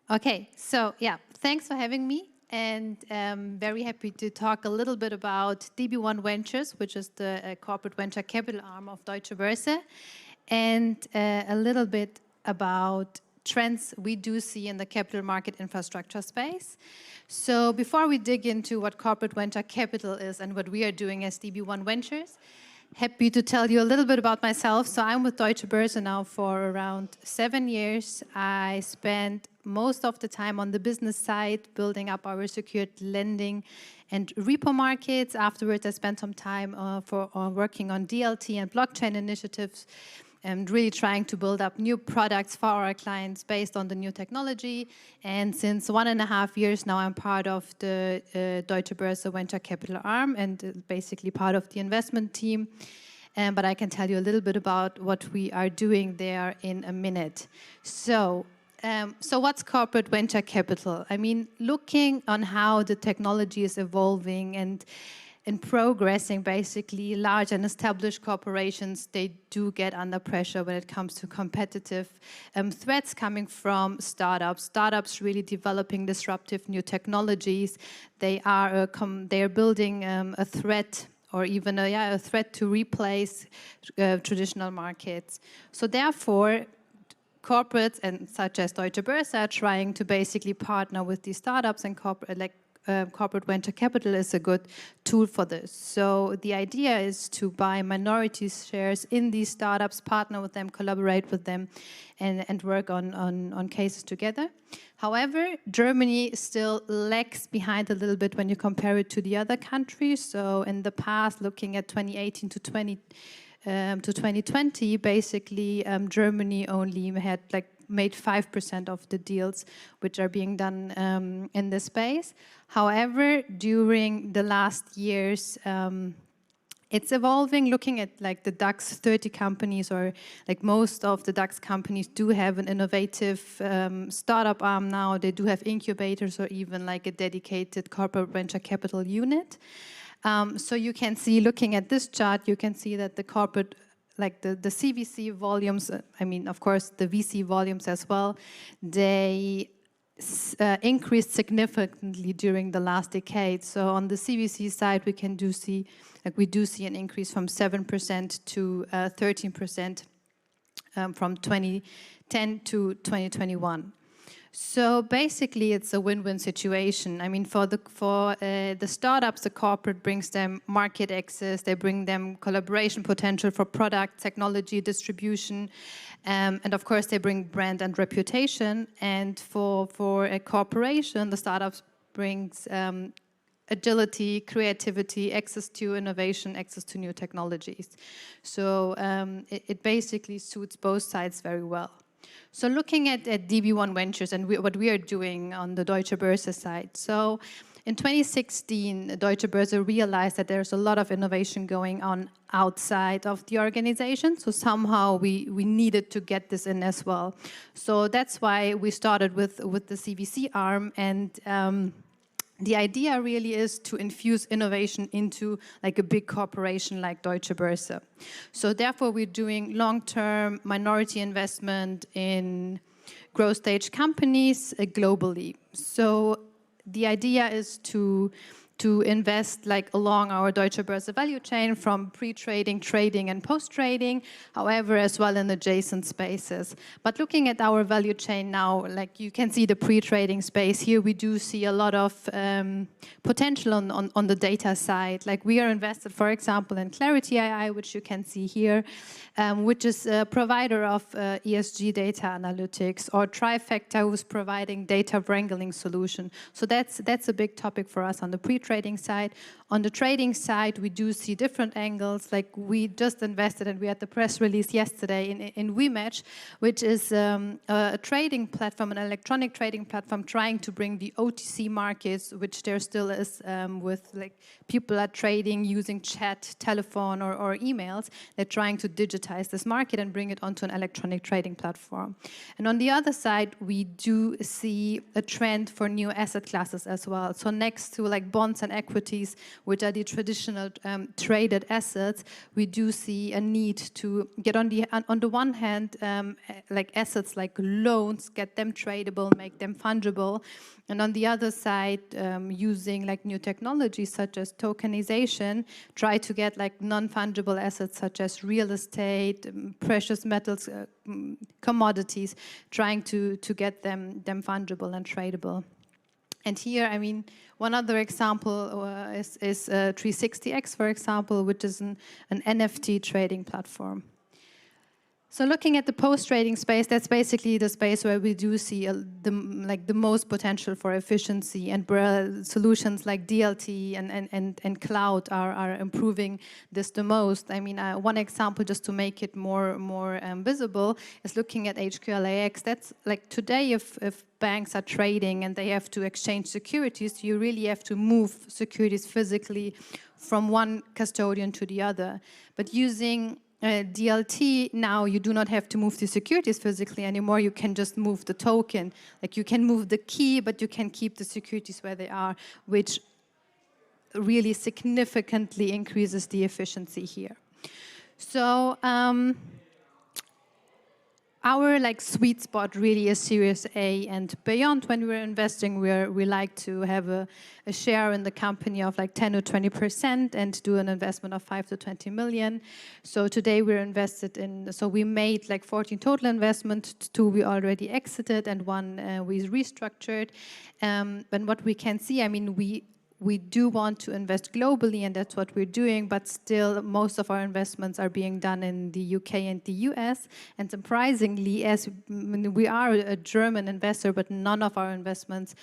Okay, so yeah, thanks for having me, and very happy to talk a little bit about DB1 Ventures, which is the corporate venture capital arm of Deutsche Börse, and a little bit about trends we do see in the capital market infrastructure space. So before we dig into what corporate venture capital is and what we are doing as DB1 Ventures, happy to tell you a little bit about myself. So I'm with Deutsche Börse now for around 7 years. I spent most of the time on the business side, building up our secured lending and repo markets. Afterwards, I spent some time working on DLT and blockchain initiatives and really trying to build up new products for our clients based on the new technology. And since 1.5 years now, I'm part of the Deutsche Börse Venture Capital arm and basically part of the investment team. But I can tell you a little bit about what we are doing there in a minute. So what's corporate venture capital? I mean, looking on how the technology is evolving and progressing, basically, large and established corporations, they do get under pressure when it comes to competitive threats coming from startups. Startups really developing disruptive new technologies. They are building a threat or even a threat to replace traditional markets. So therefore, corporates and such as Deutsche Börse are trying to basically partner with these startups, and corporate venture capital is a good tool for this. So the idea is to buy minority shares in these startups, partner with them, collaborate with them, and work on cases together. However, Germany still lags behind a little bit when you compare it to the other countries. So in the past, looking at 2018 to 2020, basically Germany only had made 5% of the deals which are being done in this space. However, during the last years, it's evolving. Looking at the DAX 30 companies, or most of the DAX companies do have an innovative startup arm now. They do have incubators or even a dedicated corporate venture capital unit. So you can see, looking at this chart, you can see that the corporate, the CVC volumes, I mean, of course, the VC volumes as well, they increased significantly during the last decade. So on the CVC side, we do see an increase from 7% to 13% from 2010 to 2021. So basically, it's a win-win situation. I mean, for the startups, the corporate brings them market access. They bring them collaboration potential for product, technology, distribution, and of course, they bring brand and reputation. And for a corporation, the startups brings agility, creativity, access to innovation, access to new technologies. So it basically suits both sides very well. So looking at DB1 Ventures and what we are doing on the Deutsche Börse side. So in 2016, Deutsche Börse realized that there's a lot of innovation going on outside of the organization. So somehow we needed to get this in as well. So that's why we started with the CVC arm, and the idea really is to infuse innovation into a big corporation like Deutsche Börse. So therefore, we're doing long-term minority investment in growth stage companies globally. So the idea is to invest along our Deutsche Börse value chain from pre-trading, trading, and post-trading, however, as well in adjacent spaces. But looking at our value chain now, you can see the pre-trading space here, we do see a lot of potential on the data side. We are invested, for example, in Clarity AI, which you can see here, which is a provider of ESG data analytics, or Trifactor, who's providing data wrangling solution. So that's a big topic for us on the pre-trading side. On the trading side, we do see different angles. We just invested, and we had the press release yesterday in WeMatch, which is a trading platform, an electronic trading platform, trying to bring the OTC markets, which there still is with people are trading using chat, telephone, or emails. They're trying to digitize this market and bring it onto an electronic trading platform. And on the other side, we do see a trend for new asset classes as well. So next to bond bonds and equities, which are the traditional traded assets, we do see a need to get on the one hand, like assets like loans, get them tradable, make them fungible, and on the other side, using like new technologies such as tokenization, try to get like non-fungible assets such as real estate, precious metals, commodities, trying to get them fungible and tradable. And here, I mean, one other example is 360X, for example, which is an NFT trading platform. So looking at the post-trading space, that's basically the space where we do see the most potential for efficiency, and where solutions like DLT and cloud are improving this the most. I mean, one example just to make it more visible is looking at HQLAX. That's like today, if banks are trading and they have to exchange securities, you really have to move securities physically from one custodian to the other. But using DLT, now you do not have to move the securities physically anymore. You can just move the token. Like you can move the key, but you can keep the securities where they are, which really significantly increases the efficiency here. So our like sweet spot really is Series A and beyond. When we're investing, we like to have a share in the company of like 10 to 20% and do an investment of 5 to 20 million. So today we're invested in, so we made like 14 total investments, 2 we already exited and 1 we restructured. And what we can see, I mean, we do want to invest globally, and that's what we're doing, but still most of our investments are being done in the UK and the US. And surprisingly, as we are a German investor, but none of our investments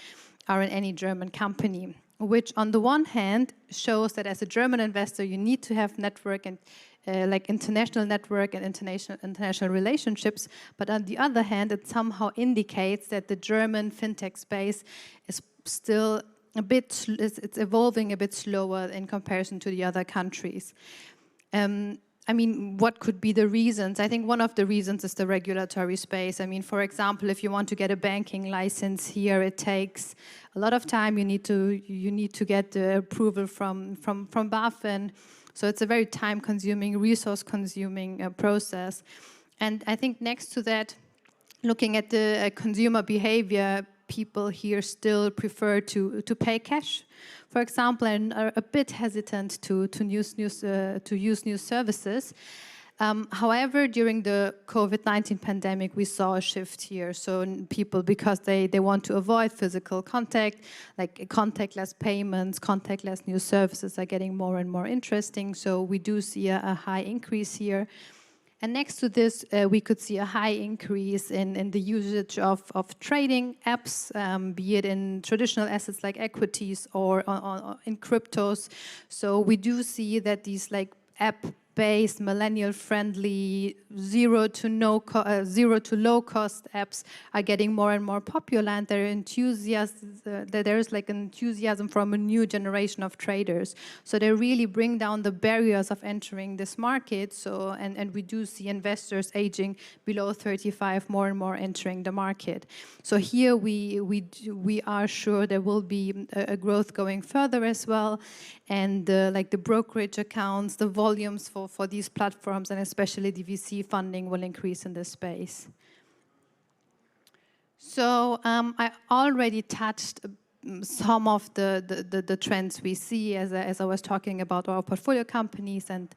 are in any German company, which on the one hand shows that as a German investor, you need to have network and like international network and international relationships. But on the other hand, it somehow indicates that the German fintech space is still it's evolving a bit slower in comparison to the other countries. I mean, what could be the reasons? I think one of the reasons is the regulatory space. I mean, for example, if you want to get a banking license here, it takes a lot of time. You need to get the approval from BaFin. So it's a very time-consuming, resource-consuming process. And I think next to that, looking at the consumer behavior, people here still prefer to pay cash, for example, and are a bit hesitant to use new services. However, during the COVID-19 pandemic, we saw a shift here. So people, because they want to avoid physical contact, like contactless payments, contactless new services are getting more and more interesting. So we do see a high increase here. And next to this, we could see a high increase in the usage of trading apps, be it in traditional assets like equities or in cryptos. So we do see that these like app-based, millennial-friendly, zero to low cost apps are getting more and more popular, and there is like enthusiasm from a new generation of traders. So they really bring down the barriers of entering this market. So and we do see investors aging below 35 more and more entering the market. So here we are sure there will be a growth going further as well, and like the brokerage accounts, the volumes for these platforms, and especially the VC funding will increase in this space. So I already touched some of the trends we see as I was talking about our portfolio companies and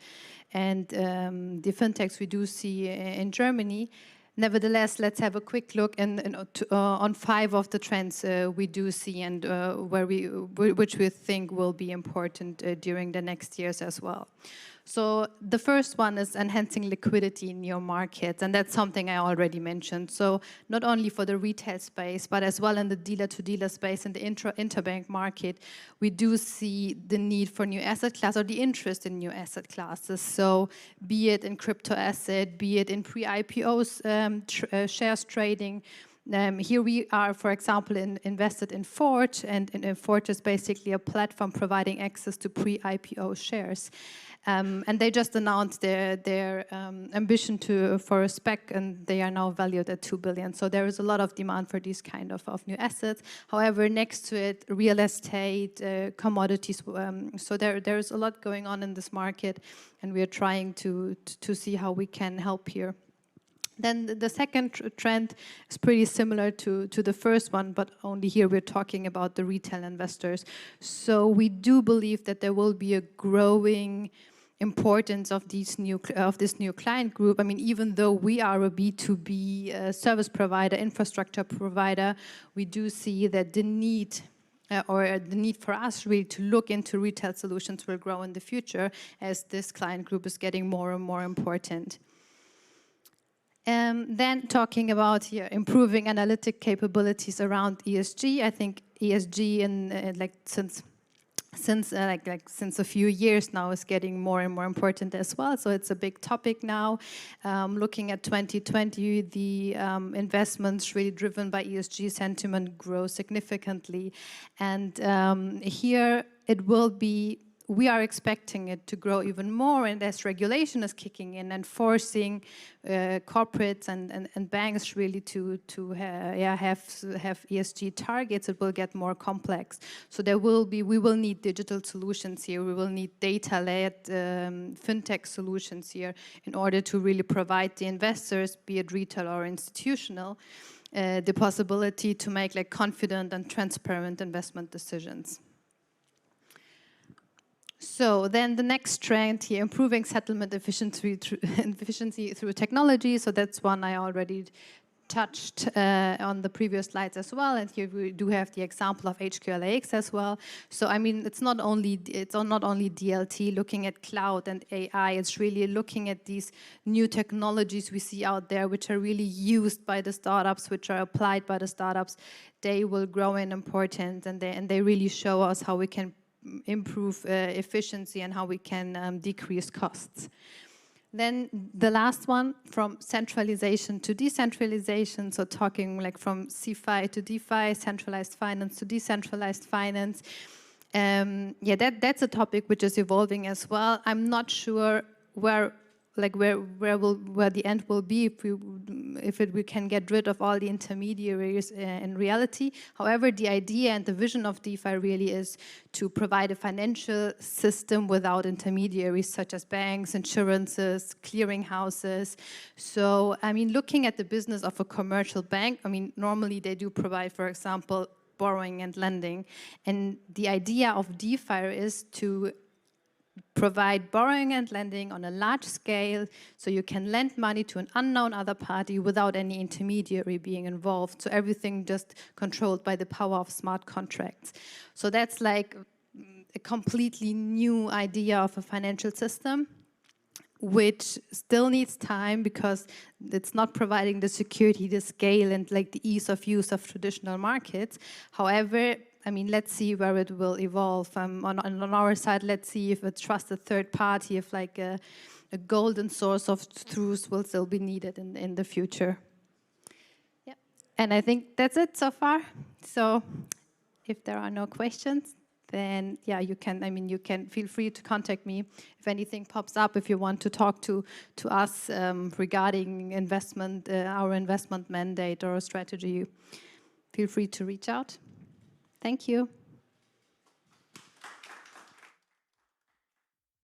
the fintechs we do see in Germany. Nevertheless, let's have a quick look on 5 of the trends we do see and which we think will be important during the next years as well. So the first one is enhancing liquidity in your markets, and that's something I already mentioned. So not only for the retail space, but as well in the dealer-to-dealer space and the interbank market, we do see the need for new asset class or the interest in new asset classes. So be it in crypto asset, be it in pre-IPOs shares trading, Here we are, for example, invested in Ford, and Ford is basically a platform providing access to pre-IPO shares. And they just announced their ambition for a SPAC, and they are now valued at 2 billion. So there is a lot of demand for these kind of new assets. However, next to it, real estate, commodities. So there is a lot going on in this market, and we are trying to see how we can help here. Then the second trend is pretty similar to the first one, but only here we're talking about the retail investors. So we do believe that there will be a growing importance of this new client group. I mean, even though we are a B2B service provider, infrastructure provider, we do see that the need for us really to look into retail solutions will grow in the future as this client group is getting more and more important. Then talking about here improving analytic capabilities around ESG. I think ESG since a few years now is getting more and more important as well. So it's a big topic now. Looking at 2020, the investments really driven by ESG sentiment grow significantly, and here it will be. We are expecting it to grow even more, and as regulation is kicking in and forcing corporates and banks really to have ESG targets, it will get more complex. So we will need digital solutions here. We will need data-led fintech solutions here in order to really provide the investors, be it retail or institutional, the possibility to make confident and transparent investment decisions. So then the next trend here, improving settlement efficiency through technology. So that's one I already touched on the previous slides as well. And here we do have the example of HQLAX as well. So I mean, it's not only DLT looking at cloud and AI. It's really looking at these new technologies we see out there, which are really used by the startups, which are applied by the startups. They will grow in importance, and they really show us how we can improve efficiency and how we can decrease costs. Then the last one, from centralization to decentralization, so talking from CFI to DeFi, centralized finance to decentralized finance. That's a topic which is evolving as well. I'm not sure where the end will be if we can get rid of all the intermediaries in reality. However, the idea and the vision of DeFi really is to provide a financial system without intermediaries such as banks, insurances, clearing houses. So, I mean, looking at the business of a commercial bank, I mean, normally they do provide, for example, borrowing and lending. And the idea of DeFi is to provide borrowing and lending on a large scale, so you can lend money to an unknown other party without any intermediary being involved. So everything just controlled by the power of smart contracts. So that's like a completely new idea of a financial system, which still needs time because it's not providing the security, the scale, and the ease of use of traditional markets. However, I mean, let's see where it will evolve. On our side, let's see if a trusted third party, if a golden source of truth will still be needed in the future. Yeah, and I think that's it so far. So if there are no questions, then yeah, you can feel free to contact me if anything pops up. If you want to talk to us regarding investment, our investment mandate or strategy, feel free to reach out. Thank you.